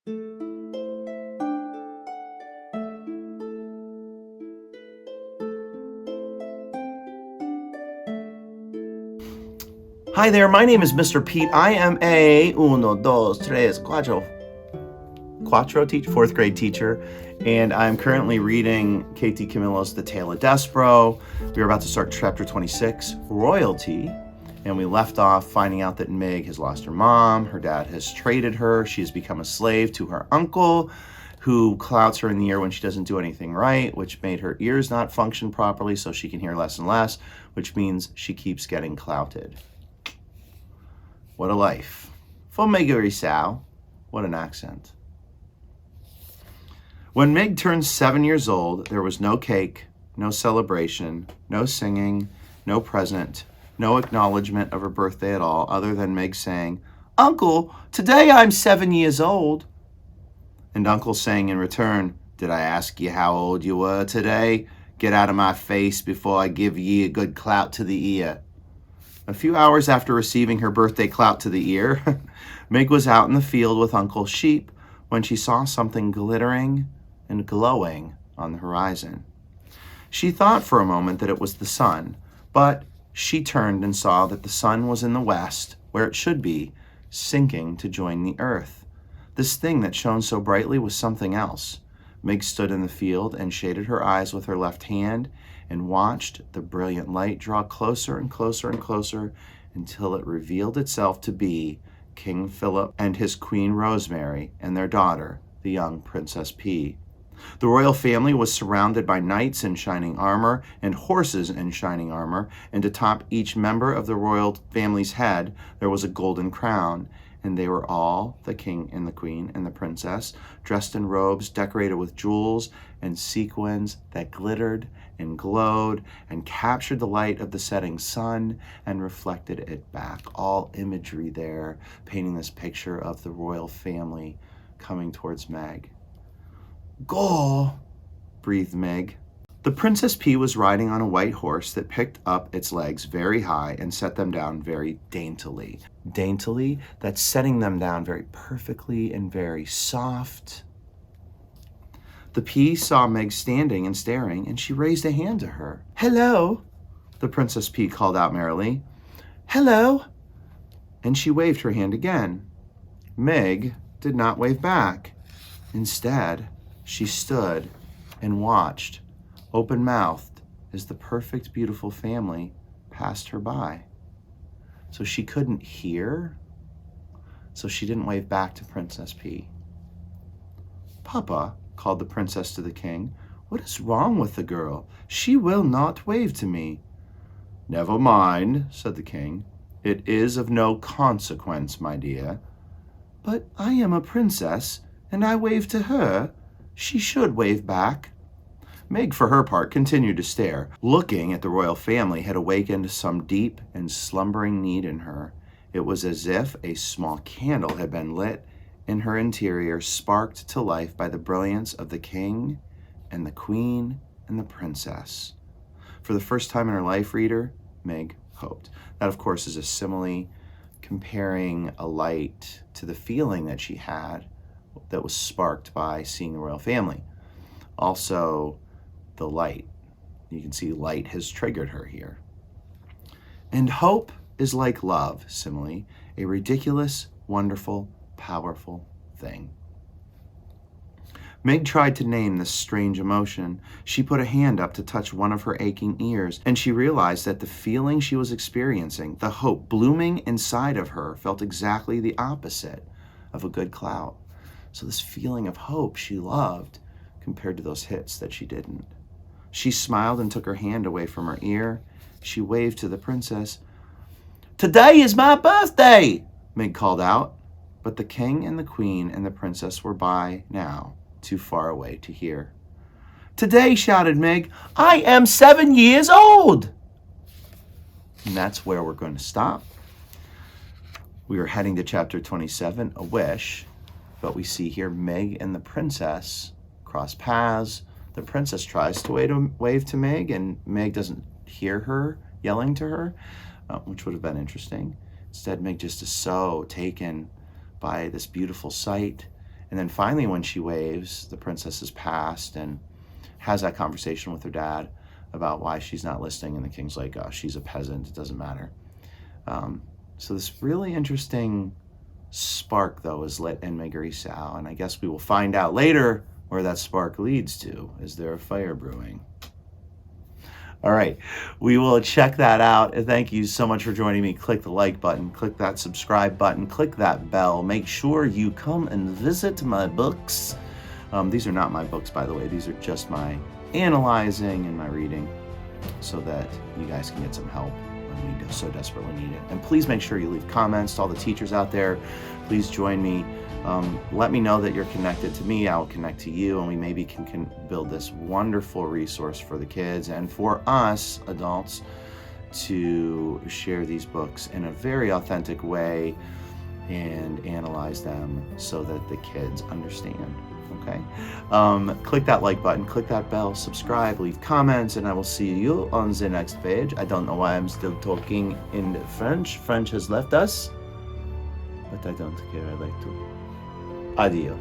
Hi there, my name is Mr. Pete. I am a quattro teacher, fourth grade teacher, and I'm currently reading Katie Camillo's The Tale of Despereaux. We are about to start chapter 26, Royalty, and we left off finding out that Meg has lost her mom, her dad has traded her, she has become a slave to her uncle, who clouts her in the ear when she doesn't do anything right, which made her ears not function properly, so she can hear less and less, which means she keeps getting clouted. What a life. For Meg Sal, what an accent. When Meg turned 7 years old, there was no cake, no celebration, no singing, no present, no acknowledgement of her birthday at all, other than Meg saying, "Uncle, today I'm 7 years old." And Uncle saying in return, "Did I ask you how old you were today? Get out of my face before I give ye a good clout to the ear." A few hours after receiving her birthday clout to the ear, Meg was out in the field with Uncle Sheep when she saw something glittering and glowing on the horizon. She thought for a moment that it was the sun, but she turned and saw that the sun was in the west, where it should be, sinking to join the earth. This thing that shone so brightly was something else. Meg stood in the field and shaded her eyes with her left hand and watched the brilliant light draw closer and closer and closer until it revealed itself to be King Philip and his Queen Rosemary and their daughter, the young Princess P. The royal family was surrounded by knights in shining armor and horses in shining armor, and atop each member of the royal family's head there was a golden crown, and they were all, the king and the queen and the princess, dressed in robes decorated with jewels and sequins that glittered and glowed and captured the light of the setting sun and reflected it back. All imagery there, painting this picture of the royal family coming towards Meg. "Go!" breathed Meg. The Princess P was riding on a white horse that picked up its legs very high and set them down very daintily. Daintily, that's setting them down very perfectly and very soft. The P saw Meg standing and staring, and she raised a hand to her. "Hello," the Princess P called out merrily. "Hello." And she waved her hand again. Meg did not wave back. Instead, she stood and watched, open-mouthed, as the perfect, beautiful family passed her by. So she couldn't hear, so she didn't wave back to Princess P. "Papa," called the princess to the king, "what is wrong with the girl? She will not wave to me." "Never mind," said the king. "It is of no consequence, my dear." "But I am a princess, and I wave to her. She should wave back." Meg, for her part, continued to stare. Looking at the royal family had awakened some deep and slumbering need in her. It was as if a small candle had been lit in her interior, sparked to life by the brilliance of the king and the queen and the princess. For the first time in her life, reader, Meg hoped. That, of course, is a simile comparing a light to the feeling that she had that was sparked by seeing the royal family. Also, the light. You can see light has triggered her here. And hope is like love, simile, a ridiculous, wonderful, powerful thing. Meg tried to name this strange emotion. She put a hand up to touch one of her aching ears, and she realized that the feeling she was experiencing, the hope blooming inside of her, felt exactly the opposite of a good clout. So this feeling of hope she loved compared to those hits that she didn't. She smiled and took her hand away from her ear. She waved to the princess. "Today is my birthday," Meg called out. But the king and the queen and the princess were by now, too far away to hear. "Today," shouted Meg, "I am 7 years old." And that's where we're going to stop. We are heading to chapter 27, A Wish, but we see here Meg and the princess cross paths. The princess tries to wave to Meg, and Meg doesn't hear her yelling to her, which would have been interesting. Instead, Meg just is so taken by this beautiful sight And then finally, when she waves, the princess has passed and has that conversation with her dad about why she's not listening. And the king's like, oh, she's a peasant. It doesn't matter. So this really interesting spark, though, is lit in Megrissau. And I guess we will find out later where that spark leads to. Is there a fire brewing? All right, we will check that out. Thank you so much for joining me. Click the like button, click that subscribe button, click that bell. Make sure you come and visit my books. These are not my books, by the way. These are just my analyzing and my reading so that you guys can get some help when we so desperately need it. And please make sure you leave comments to all the teachers out there. Please join me. Let me know that you're connected to me. I'll connect to you, and we maybe can build this wonderful resource for the kids and for us adults to share these books in a very authentic way and analyze them so that the kids understand. Okay? Click that like button, click that bell, subscribe, leave comments, and I will see you on the next page. I don't know why I'm still talking in French. French has left us, but I don't care. I like to. Adieu.